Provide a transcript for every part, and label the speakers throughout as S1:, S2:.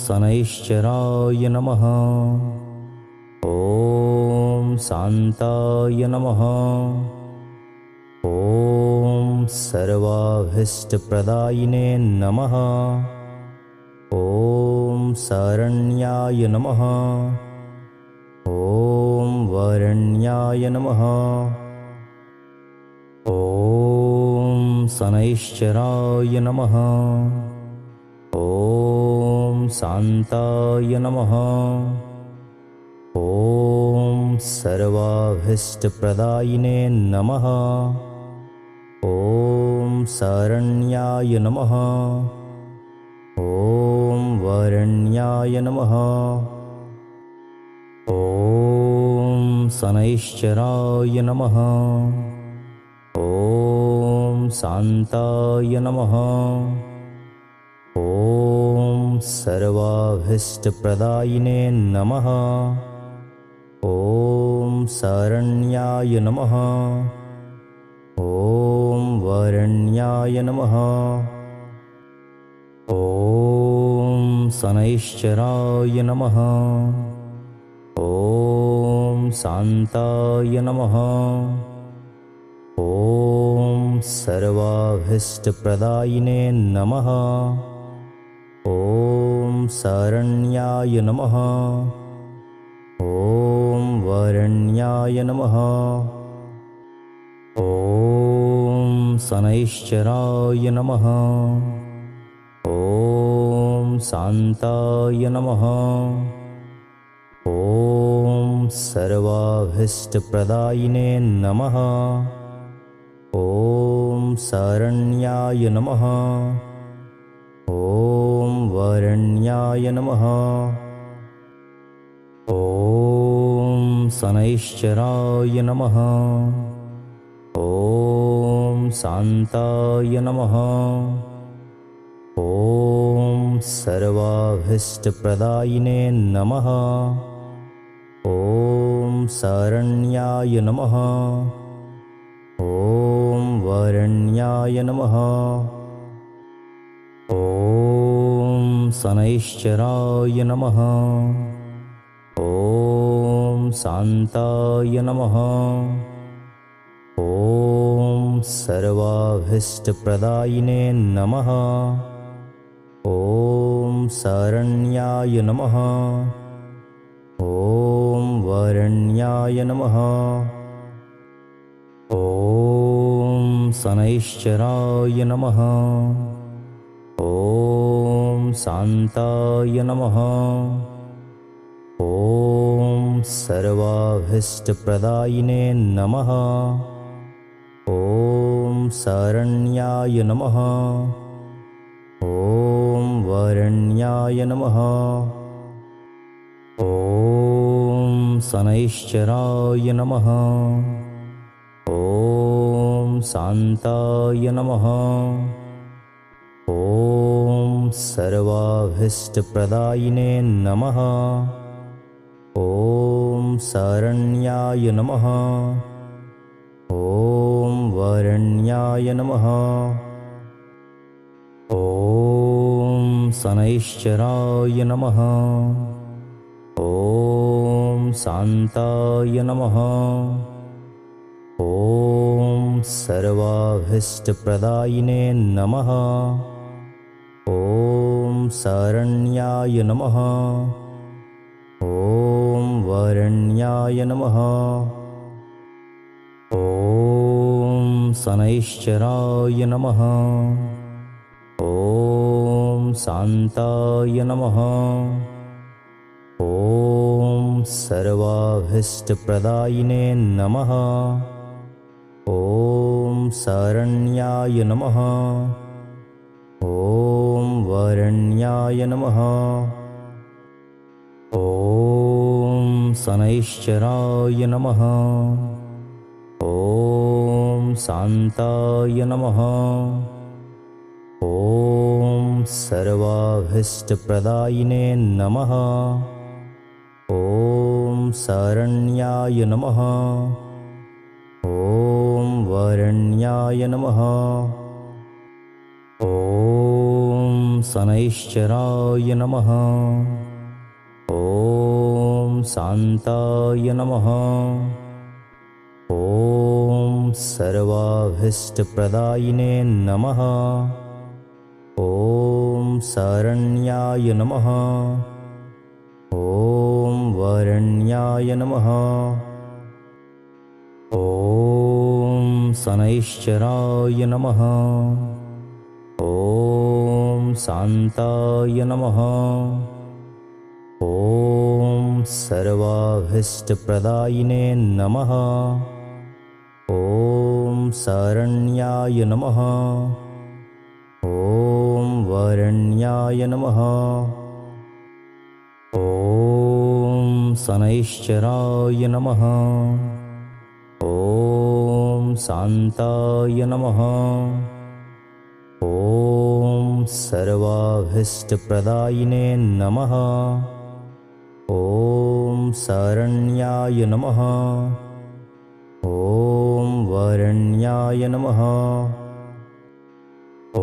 S1: शनैश्चराय नमः। ॐ शान्ताय नमः। ॐ सर्वाभीष्टप्रदायिने नमः। ॐ शरण्याय नमः। ॐ वरण्याय नमः। ॐ शनैश्चराय नमः। ॐ शान्ताय नमः। ॐ सर्वाभीष्टप्रदायिने नमः। ॐ शरण्याय नमः। ॐ वरण्याय नमः। ॐ शनैश्चराय नमः। ॐ शान्ताय नमः। ॐ सर्वाभीष्टप्रदायिने नमः। ॐ शरण्याय नमः। ॐ वरण्याय नमः। ॐ शनैश्चराय नमः। ॐ शान्ताय नमः। ॐ सर्वाभीष्टप्रदायिने नमः। ॐ शरण्याय नमः। ॐ वरण्याय नमः। ॐ शनैश्चराय नमः। ॐ शान्ताय नमः। ॐ सर्वाभीष्टप्रदायिने नमः। ॐ शरण्याय नमः। ॐ वरण्याय नमः। ॐ शनैश्चराय नमः। ॐ शान्ताय नमः। ॐ सर्वाभीष्टप्रदायिने नमः। ॐ शरण्याय नमः। ॐ वरण्याय नमः। ॐ शनैश्चराय नमः। ॐ शान्ताय नमः। ॐ सर्वाभीष्टप्रदायिने नमः। ॐ शरण्याय नमः। ॐ वरण्याय नमः। ॐ शनैश्चराय नमः। ॐ शान्ताय नमः। ॐ सर्वाभीष्टप्रदायिने नमः। ॐ शरण्याय नमः। ॐ वरण्याय नमः। ॐ शनैश्चराय नमः। ॐ शान्ताय नमः। ॐ सर्वाभीष्टप्रदायिने नमः। ॐ शरण्याय नमः। ॐ वरण्याय नमः। ॐ शनैश्चराय नमः। ॐ शान्ताय नमः। ॐ सर्वाभीष्टप्रदायिने नमः। ॐ शरण्याय नमः। ॐ वरण्याय नमः। ॐ शनैश्चराय नमः। ॐ शान्ताय नमः। ॐ सर्वाभीष्टप्रदायिने नमः। ॐ शरण्याय नमः। ॐ वरण्याय नमः। ॐ शनैश्चराय नमः। ॐ शान्ताय नमः। ॐ सर्वाभीष्टप्रदायिने नमः। ॐ शरण्याय नमः। ॐ वरण्याय नमः। ॐ शनैश्चराय नमः। ॐ शान्ताय नमः। ॐ सर्वाभीष्टप्रदायिने नमः। ॐ शरण्याय नमः। ॐ वरण्याय नमः। ॐ शनैश्चराय नमः। ॐ शान्ताय नमः। ॐ सर्वाभीष्टप्रदायिने नमः। ॐ शरण्याय नमः। ॐ वरण्याय नमः। ॐ शनैश्चराय नमः। ॐ शान्ताय नमः। ॐ सर्वाभीष्टप्रदायिने नमः। ॐ शरण्याय नमः। ॐ वरण्याय नमः। ॐ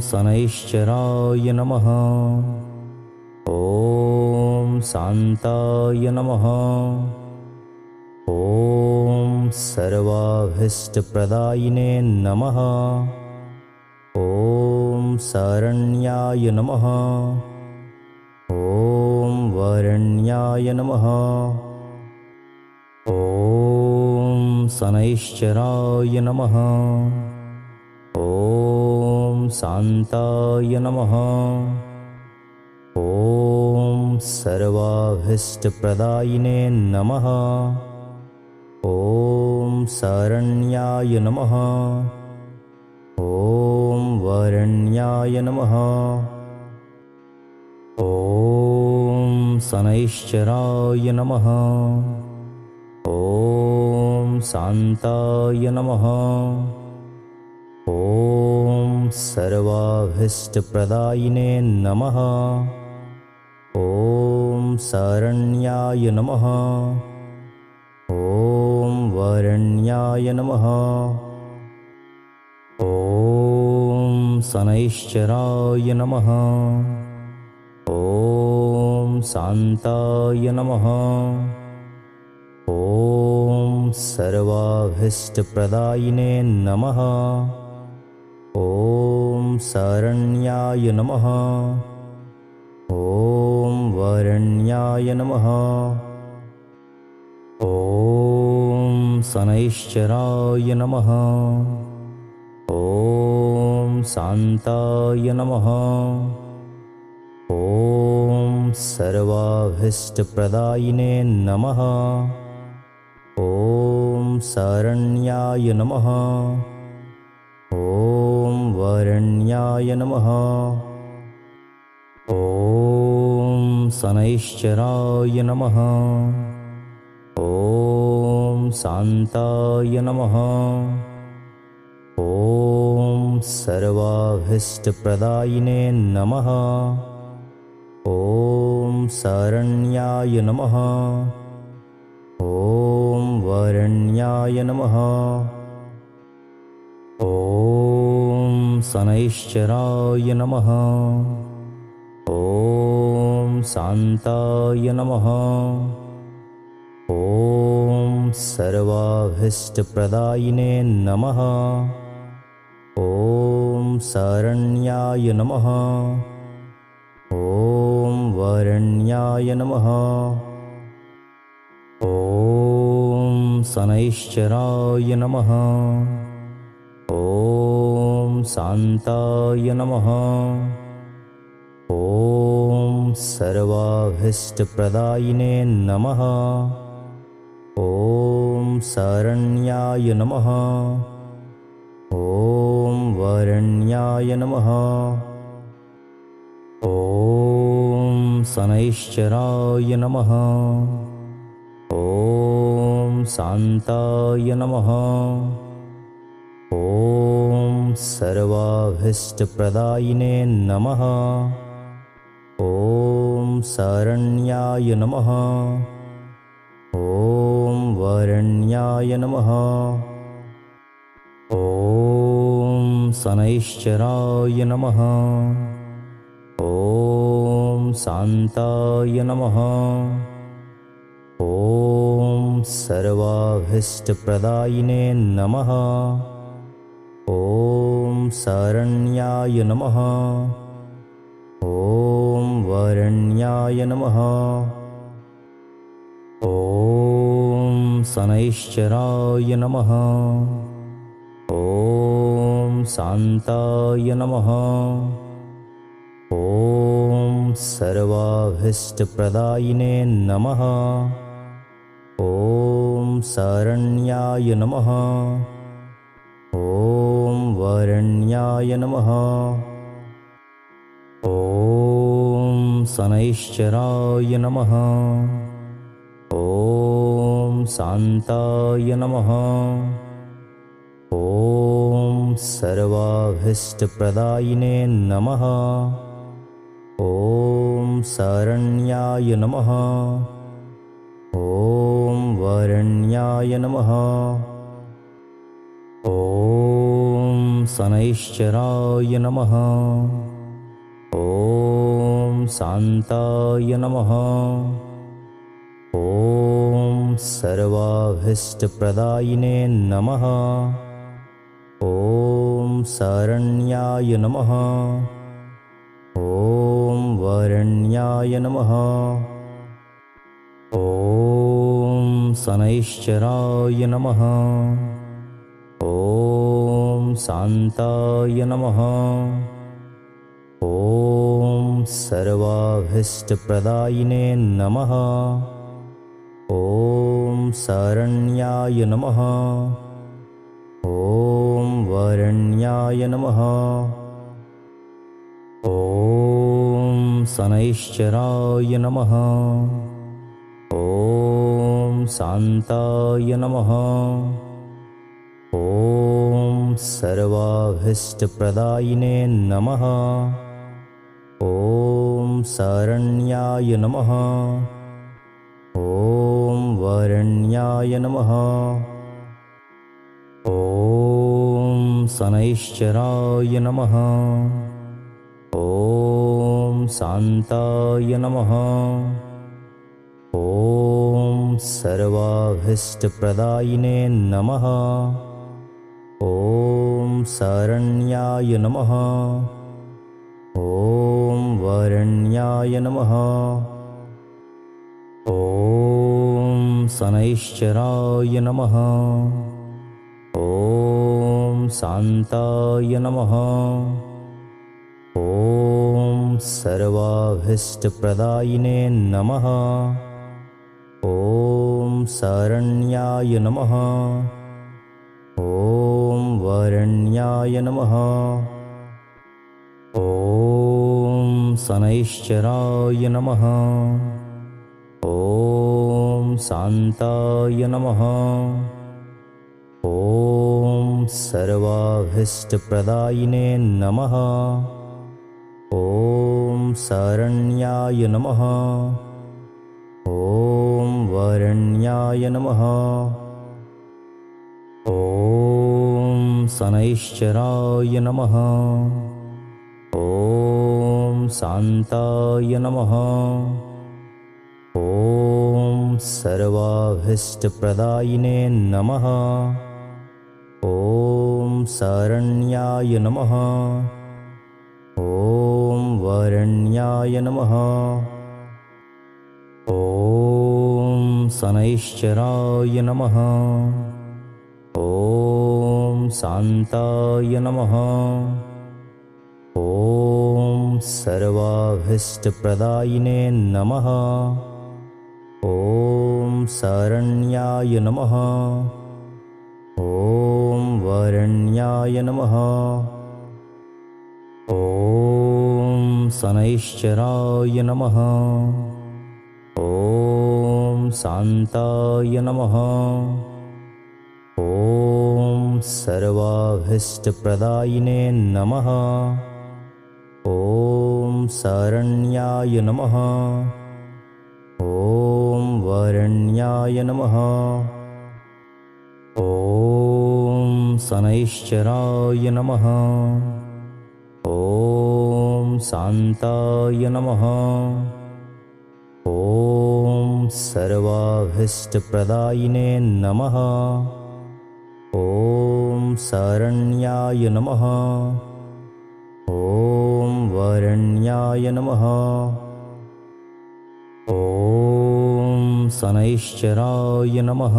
S1: शनैश्चराय नमः। ॐ शान्ताय नमः। ॐ सर्वाभीष्टप्रदायिने नमः। ॐ शरण्याय नमः। ॐ वरण्याय नमः। ॐ शनैश्चराय नमः। ॐ शान्ताय नमः। ॐ सर्वाभीष्टप्रदायिने नमः। ॐ शरण्याय नमः। ॐ वरण्याय नमः। ॐ शनैश्चराय नमः। ॐ शान्ताय नमः। ॐ सर्वाभीष्टप्रदायिने नमः। ॐ शरण्याय नमः। ॐ वरण्याय नमः। ॐ शनैश्चराय नमः। ॐ शान्ताय नमः। ॐ सर्वाभीष्टप्रदायिने नमः। ॐ शरण्याय नमः। ॐ वरण्याय नमः। ॐ शनैश्चराय नमः। ॐ शान्ताय नमः। ॐ सर्वाभीष्टप्रदायिने नमः। ॐ शरण्याय नमः। ॐ वरण्याय नमः। ॐ शनैश्चराय नमः। ॐ शान्ताय नमः। ॐ सर्वाभीष्टप्रदायिने नमः। ॐ शरण्याय नमः। ॐ वरण्याय नमः। ॐ शनैश्चराय नमः। ॐ शान्ताय नमः। ॐ सर्वाभीष्टप्रदायिने नमः। ॐ शरण्याय नमः। ॐ वरण्याय नमः। ॐ शनैश्चराय नमः। ॐ शान्ताय नमः। ॐ सर्वाभीष्टप्रदायिने नमः। ॐ शरण्याय नमः। ॐ वरण्याय नमः। ॐ शनैश्चराय नमः। ॐ शान्ताय नमः। ॐ सर्वाभीष्टप्रदायिने नमः। ॐ शरण्याय नमः। ॐ वरण्याय नमः। ॐ शनैश्चराय नमः। ॐ शान्ताय नमः। ॐ सर्वाभीष्टप्रदायिने नमः। ॐ शरण्याय नमः। ॐ वरण्याय नमः। ॐ शनैश्चराय नमः। ॐ शान्ताय नमः। ॐ सर्वाभीष्टप्रदायिने नमः। ॐ शरण्याय नमः। ॐ वरण्याय नमः। ॐ शनैश्चराय नमः। ॐ शान्ताय नमः। ॐ सर्वाभीष्टप्रदायिने नमः। ॐ शरण्याय नमः। ॐ वरण्याय नमः। ॐ शनैश्चराय नमः। ॐ शान्ताय नमः। ॐ सर्वाभीष्टप्रदायिने नमः। ॐ शरण्याय नमः। ॐ वरण्याय नमः। ॐ शनैश्चराय नमः। ॐ शान्ताय नमः। ॐ सर्वाभीष्टप्रदायिने नमः। ॐ शरण्याय नमः। ॐ वरण्याय नमः। ॐ शनैश्चराय नमः। ॐ शान्ताय नमः। ॐ सर्वाभीष्टप्रदायिने नमः। ॐ शरण्याय नमः। ॐ वरण्याय नमः। ॐ शनैश्चराय नमः। ॐ शान्ताय नमः। ॐ सर्वाभीष्टप्रदायिने नमः। ॐ शरण्याय नमः। ॐ वरण्याय नमः। ॐ शनैश्चराय नमः। ॐ शान्ताय नमः। ॐ सर्वाभीष्टप्रदायिने नमः। ॐ शरण्याय नमः। ॐ वरण्याय नमः। ॐ शनैश्चराय नमः। ॐ शान्ताय नमः। ॐ सर्वाभीष्टप्रदायिने नमः। ॐ शरण्याय नमः। ॐ वरण्याय नमः। ॐ शनैश्चराय नमः। ॐ शान्ताय नमः। ॐ सर्वाभीष्टप्रदायिने नमः। ॐ शरण्याय नमः। ॐ वरण्याय नमः। ॐ शनैश्चराय नमः। ॐ शान्ताय नमः। ॐ सर्वाभीष्टप्रदायिने नमः। ॐ शरण्याय नमः। ॐ वरण्याय नमः। ॐ शनैश्चराय नमः। ॐ शान्ताय नमः। ॐ सर्वाभीष्टप्रदायिने नमः। ॐ शरण्याय नमः। ॐ वरण्याय नमः। ॐ शनैश्चराय नमः। ॐ शान्ताय नमः। ॐ सर्वाभीष्टप्रदायिने नमः। ॐ शरण्याय नमः। ॐ वरण्याय नमः। ॐ शनैश्चराय नमः।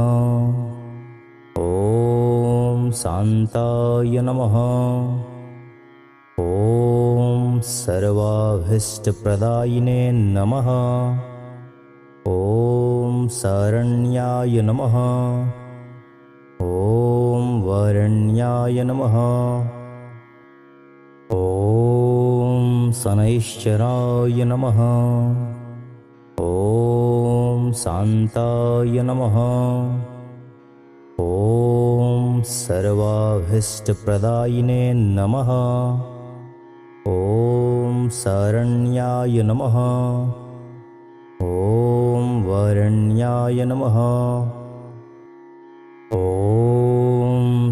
S1: ॐ शान्ताय नमः। ॐ सर्वाभीष्टप्रदायिने नमः। ॐ शरण्याय नमः। ॐ वरण्याय नमः। ॐ शनैश्चराय नमः। ॐ शान्ताय नमः। ॐ सर्वाभीष्टप्रदायिने नमः। ॐ शरण्याय नमः। ॐ वरण्याय नमः। ॐ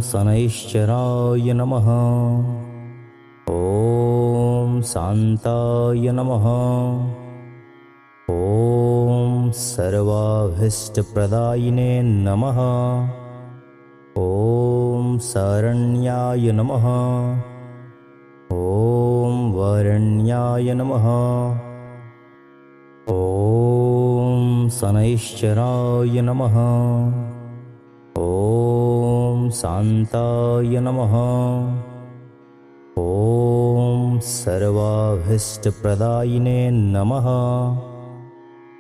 S1: शनैश्चराय नमः। ॐ शान्ताय नमः। ॐ सर्वाभीष्टप्रदायिने नमः। ॐ शरण्याय नमः। ॐ वरण्याय नमः। ॐ शनैश्चराय नमः। ॐ शान्ताय नमः। ॐ सर्वाभीष्टप्रदायिने नमः।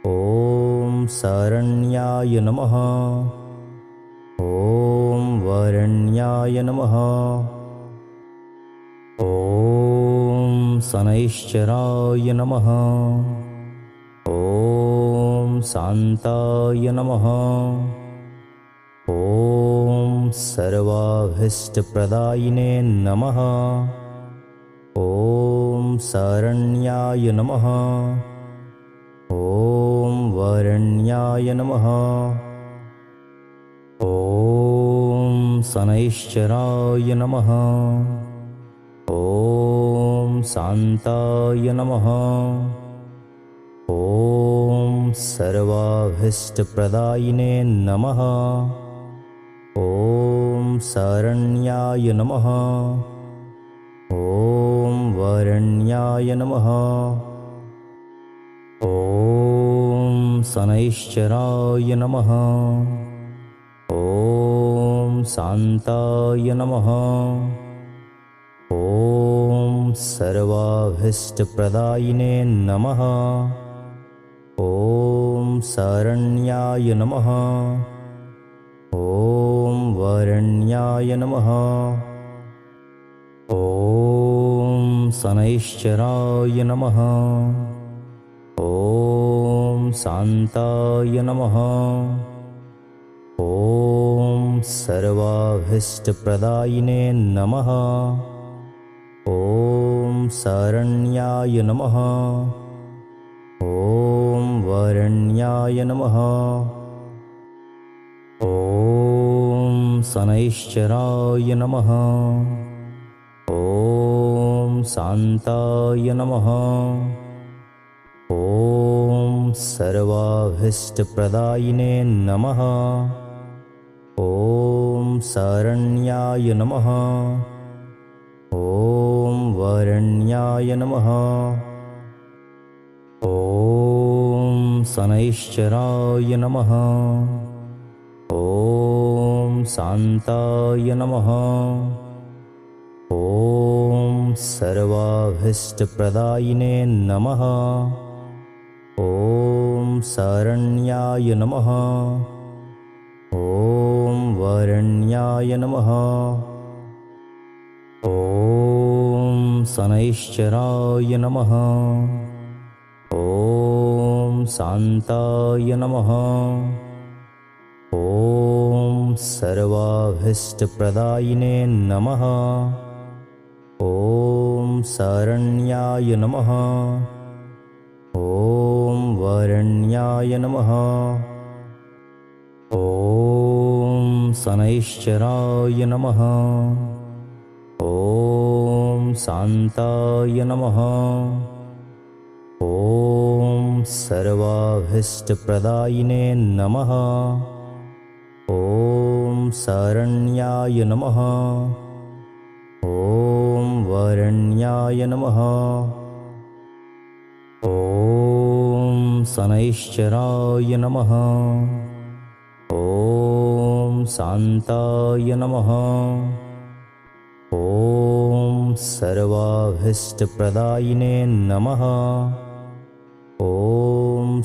S1: ॐ शरण्याय नमः। ॐ वरण्याय नमः। ॐ शनैश्चराय नमः। ॐ शान्ताय नमः। ॐ सर्वाभीष्टप्रदायिने नमः। ॐ शरण्याय नमः। ॐ वरण्याय नमः। ॐ शनैश्चराय नमः। ॐ शान्ताय नमः। ॐ सर्वाभीष्टप्रदायिने नमः। ॐ शरण्याय नमः। ॐ वरण्याय नमः। ॐ शनैश्चराय नमः। ॐ शान्ताय नमः। ॐ सर्वाभीष्टप्रदायिने नमः। ॐ शरण्याय नमः। ॐ वरण्याय नमः। ॐ शनैश्चराय नमः। ॐ शान्ताय नमः। ॐ सर्वाभीष्टप्रदायिने नमः। ॐ शरण्याय नमः। ॐ वरण्याय नमः। ॐ शनैश्चराय नमः। ॐ शान्ताय नमः। ॐ सर्वाभीष्टप्रदायिने नमः। ॐ शरण्याय नमः। ॐ वरण्याय नमः। ॐ शनैश्चराय नमः। ॐ शान्ताय नमः। ॐ सर्वाभीष्टप्रदायिने नमः। ॐ शरण्याय नमः। ॐ वरण्याय नमः। ॐ शनैश्चराय नमः। ॐ शान्ताय नमः। ॐ सर्वाभीष्टप्रदायिने नमः। ॐ शरण्याय नमः। ॐ वरण्याय नमः। ॐ शनैश्चराय नमः। ॐ शान्ताय नमः। ॐ सर्वाभीष्टप्रदायिने नमः। ॐ शरण्याय नमः। ॐ वरण्याय नमः। ॐ शनैश्चराय नमः। ॐ शान्ताय नमः। ॐ सर्वाभीष्टप्रदायिने नमः। ॐ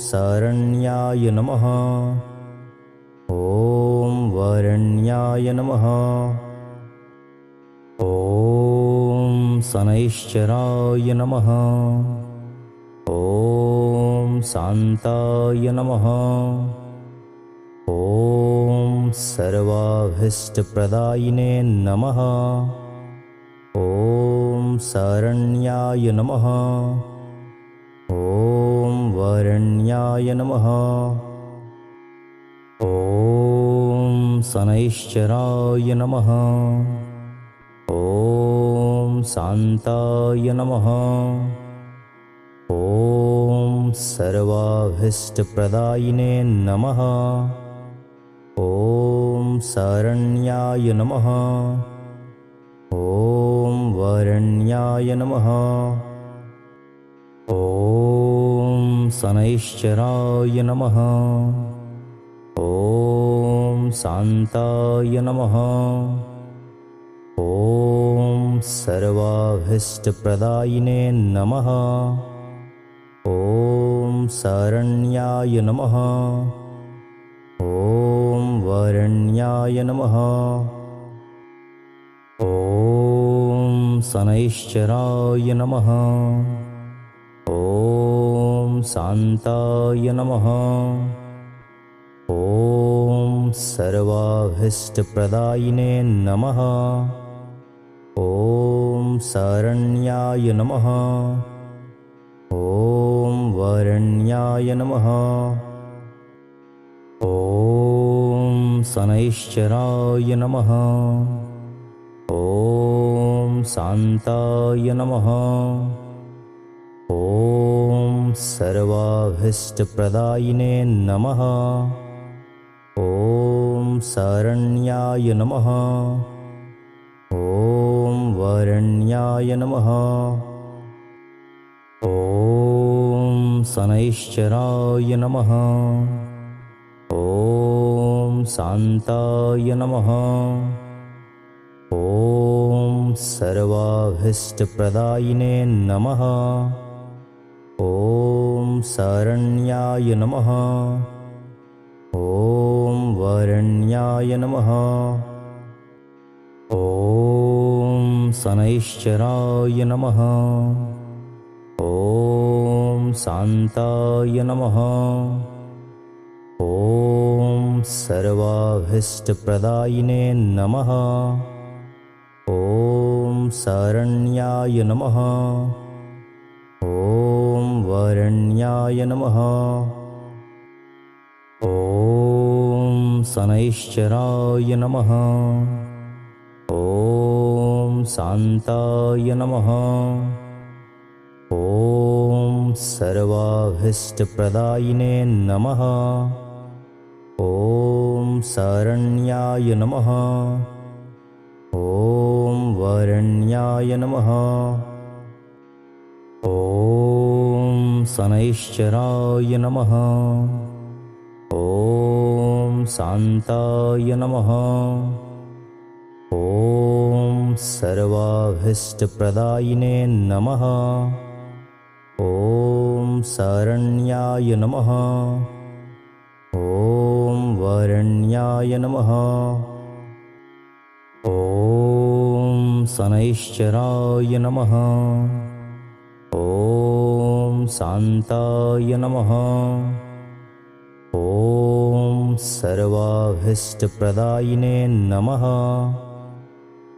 S1: शरण्याय नमः। ॐ वरण्याय नमः। ॐ शनैश्चराय नमः। ॐ शान्ताय नमः। ॐ सर्वाभीष्टप्रदायिने नमः। ॐ शरण्याय नमः। ॐ वरण्याय नमः। ॐ शनैश्चराय नमः। ॐ शान्ताय नमः। ॐ सर्वाभीष्टप्रदायिने नमः। ॐ शरण्याय नमः। ॐ वरण्याय नमः। ॐ शनैश्चराय नमः। ॐ शान्ताय नमः। ॐ सर्वाभीष्टप्रदायिने नमः। ॐ शरण्याय नमः। ॐ वरण्याय नमः। ॐ शनैश्चराय नमः। ॐ शान्ताय नमः। ॐ सर्वाभीष्टप्रदायिने नमः। ॐ शरण्याय नमः। ॐ वरण्याय नमः। ॐ शनैश्चराय नमः। ॐ शान्ताय नमः। ॐ सर्वाभीष्टप्रदायिने नमः। ॐ शरण्याय नमः। ॐ वरण्याय नमः। ॐ शनैश्चराय नमः। ॐ शान्ताय नमः। ॐ सर्वाभीष्टप्रदायिने नमः। ॐ शरण्याय नमः। ॐ वरण्याय नमः। ॐ शनैश्चराय नमः। ॐ शान्ताय नमः। ॐ सर्वाभीष्टप्रदायिने नमः। ॐ शरण्याय नमः। ॐ वरण्याय नमः। ॐ शनैश्चराय नमः। ॐ शान्ताय नमः। ॐ सर्वाभीष्टप्रदायिने नमः। ॐ शरण्याय नमः। ॐ वरण्याय नमः। ॐ शनैश्चराय नमः। ॐ शान्ताय नमः। ॐ सर्वाभीष्टप्रदायिने नमः। ॐ शरण्याय नमः। ॐ वरण्याय नमः। ॐ शनैश्चराय नमः। ॐ शान्ताय नमः। ॐ सर्वाभीष्टप्रदायिने नमः।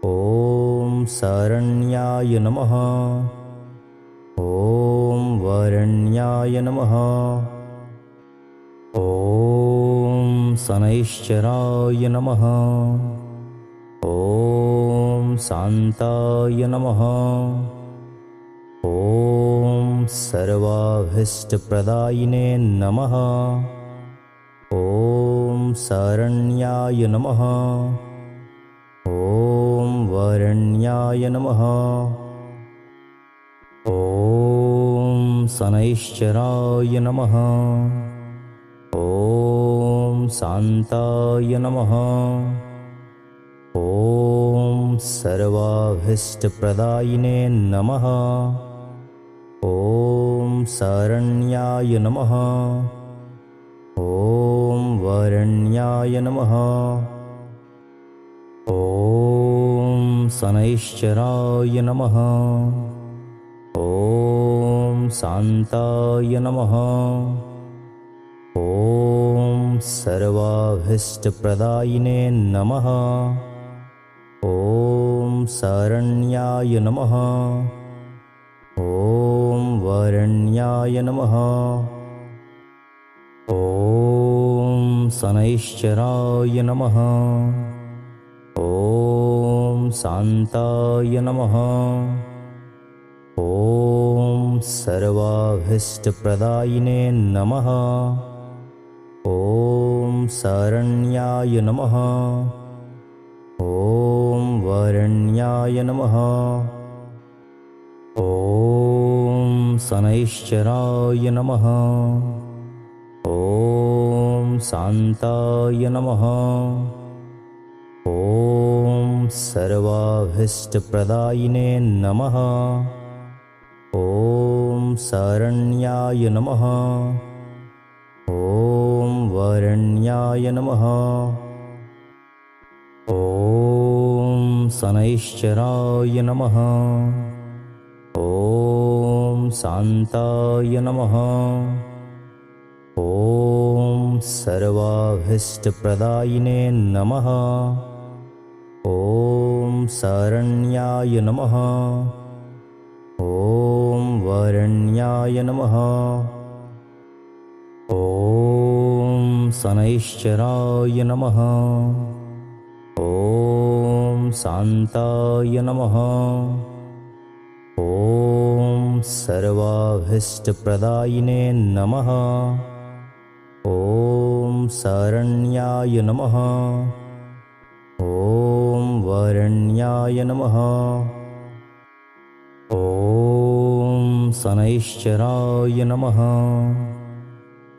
S1: ॐ शरण्याय नमः। ॐ वरण्याय नमः। ॐ शनैश्चराय नमः। ॐ शान्ताय नमः। ॐ सर्वाभीष्टप्रदायिने नमः। ॐ शरण्याय नमः। ॐ वरण्याय नमः। ॐ शनैश्चराय नमः। ॐ शान्ताय नमः। ॐ सर्वाभीष्टप्रदायिने नमः। ॐ शरण्याय नमः। ॐ वरण्याय नमः। ॐ शनैश्चराय नमः। ॐ शान्ताय नमः। ॐ सर्वाभीष्टप्रदायिने नमः। ॐ शरण्याय नमः। ॐ वरण्याय नमः। ॐ शनैश्चराय नमः। ॐ शान्ताय नमः। ॐ सर्वाभीष्टप्रदायिने नमः। ॐ शरण्याय नमः। ॐ वरण्याय नमः। ॐ शनैश्चराय नमः। ॐ शान्ताय नमः। ॐ सर्वाभीष्टप्रदायिने नमः। ॐ शरण्याय नमः। ॐ वरण्याय नमः। ॐ शनैश्चराय नमः। ॐ शान्ताय नमः। ॐ सर्वाभीष्टप्रदायिने नमः। ॐ शरण्याय नमः। ॐ वरण्याय नमः। ॐ शनैश्चराय नमः। ॐ शान्ताय नमः। ॐ सर्वाभीष्टप्रदायिने नमः। ॐ शरण्याय नमः। ॐ वरण्याय नमः। ॐ शनैश्चराय नमः।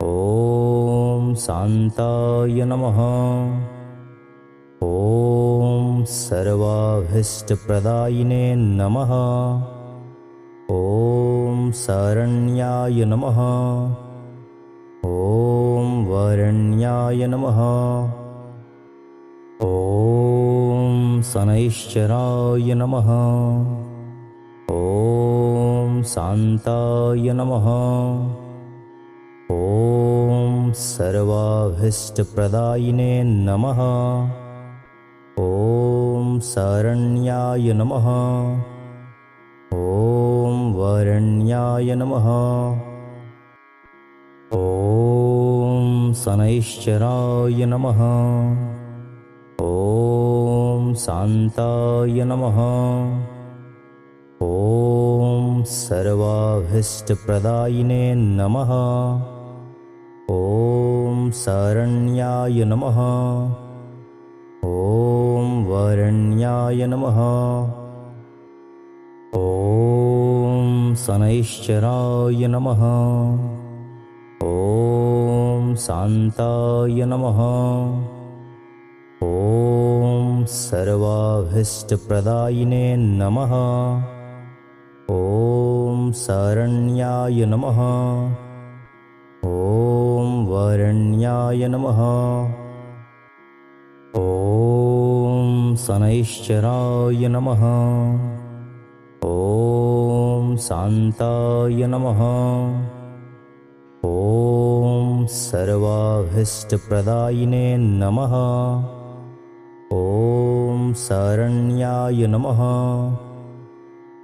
S1: ॐ शान्ताय नमः। ॐ सर्वाभीष्टप्रदायिने नमः। ॐ शरण्याय नमः। ॐ वरण्याय नमः। ॐ शनैश्चराय नमः। ॐ शान्ताय नमः। ॐ सर्वाभीष्टप्रदायिने नमः। ॐ शरण्याय नमः। ॐ वरण्याय नमः। ॐ शनैश्चराय नमः। ॐ शान्ताय नमः। ॐ सर्वाभीष्टप्रदायिने नमः। ॐ शरण्याय नमः। ॐ वरण्याय नमः। ॐ शनैश्चराय नमः। ॐ शान्ताय नमः। ॐ सर्वाभीष्टप्रदायिने नमः। ॐ शरण्याय नमः। ॐ वरण्याय नमः। ॐ शनैश्चराय नमः। ॐ शान्ताय नमः। ॐ सर्वाभीष्टप्रदायिने नमः। ॐ शरण्याय नमः।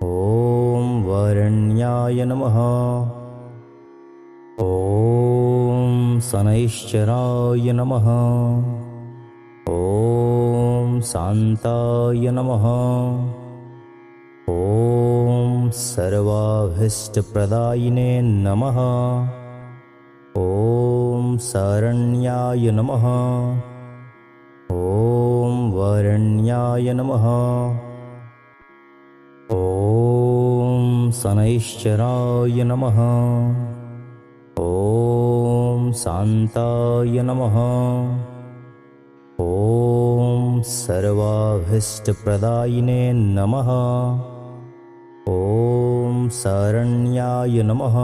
S1: ॐ वरण्याय नमः। ॐ शनैश्चराय नमः। ॐ शान्ताय नमः। ॐ सर्वाभीष्टप्रदायिने नमः। ॐ शरण्याय नमः। ॐ वरण्याय नमः। ॐ शनैश्चराय नमः। ॐ शान्ताय नमः। ॐ सर्वाभीष्टप्रदायिने नमः। ॐ शरण्याय नमः।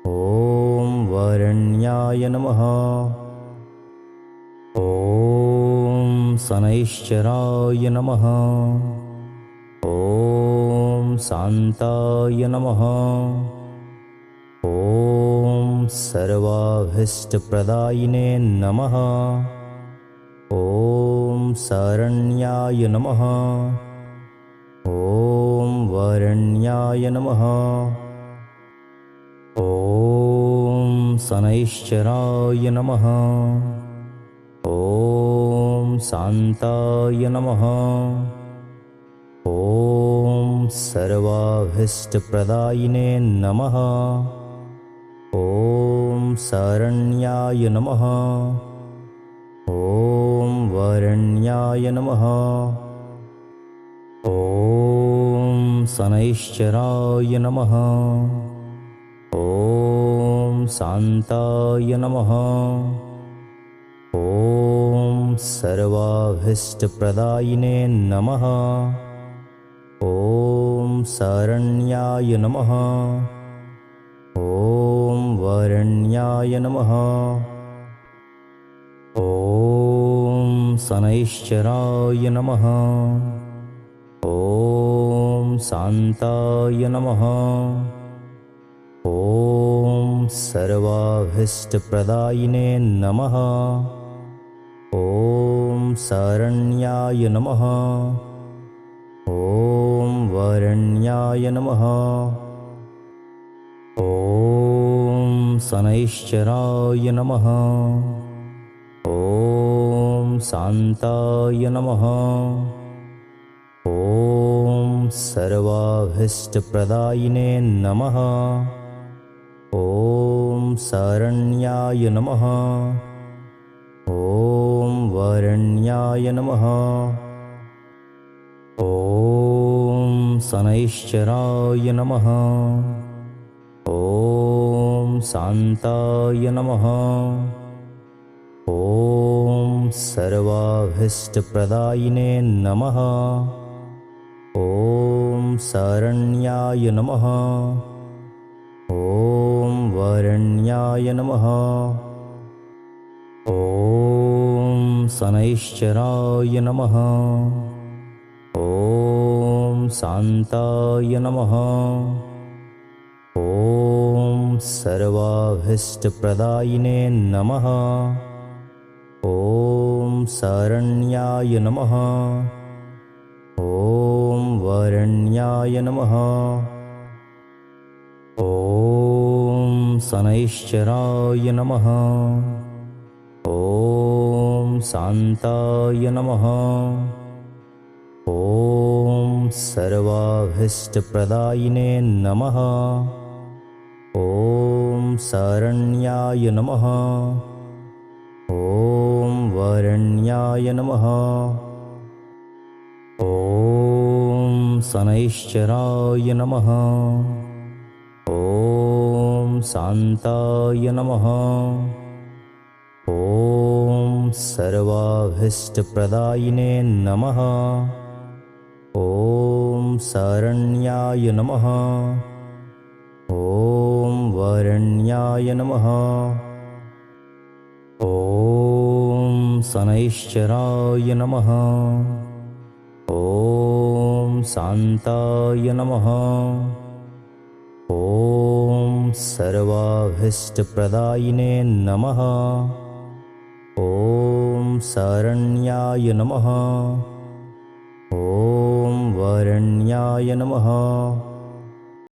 S1: ॐ वरण्याय नमः। ॐ शनैश्चराय नमः। ॐ शान्ताय नमः। ॐ सर्वाभीष्टप्रदायिने नमः। ॐ शरण्याय नमः। ॐ वरण्याय नमः। ॐ शनैश्चराय नमः। ॐ शान्ताय नमः। ॐ सर्वाभीष्टप्रदायिने नमः। ॐ शरण्याय नमः। ॐ वरण्याय नमः। ॐ शनैश्चराय नमः। ॐ शान्ताय नमः। ॐ सर्वाभीष्टप्रदायिने नमः। ॐ शरण्याय नमः। ॐ वरण्याय नमः। ॐ शनैश्चराय नमः। ॐ शान्ताय नमः। ॐ सर्वाभीष्टप्रदायिने नमः। ॐ शरण्याय नमः। ॐ वरण्याय नमः। ॐ शनैश्चराय नमः। ॐ शान्ताय नमः। ॐ सर्वाभीष्टप्रदायिने नमः। ॐ शरण्याय नमः। ॐ वरण्याय नमः। ॐ शनैश्चराय नमः। ॐ शान्ताय नमः। ॐ सर्वाभीष्टप्रदायिने नमः। ॐ शरण्याय नमः। ॐ वरण्याय नमः। ॐ शनैश्चराय नमः। ॐ शान्ताय नमः। ॐ सर्वाभीष्टप्रदायिने नमः। ॐ शरण्याय नमः। ॐ वरण्याय नमः। ॐ शनैश्चराय नमः। ॐ शान्ताय नमः। ॐ सर्वाभीष्टप्रदायिने नमः। ॐ शरण्याय नमः। ॐ वरण्याय नमः। ॐ शनैश्चराय नमः। ॐ शान्ताय नमः। ॐ सर्वाभीष्टप्रदायिने नमः। ॐ शरण्याय नमः। ॐ वरण्याय नमः। ॐ शनैश्चराय नमः। ॐ शान्ताय नमः। ॐ सर्वाभीष्टप्रदायिने नमः। ॐ शरण्याय नमः। ॐ वरण्याय नमः।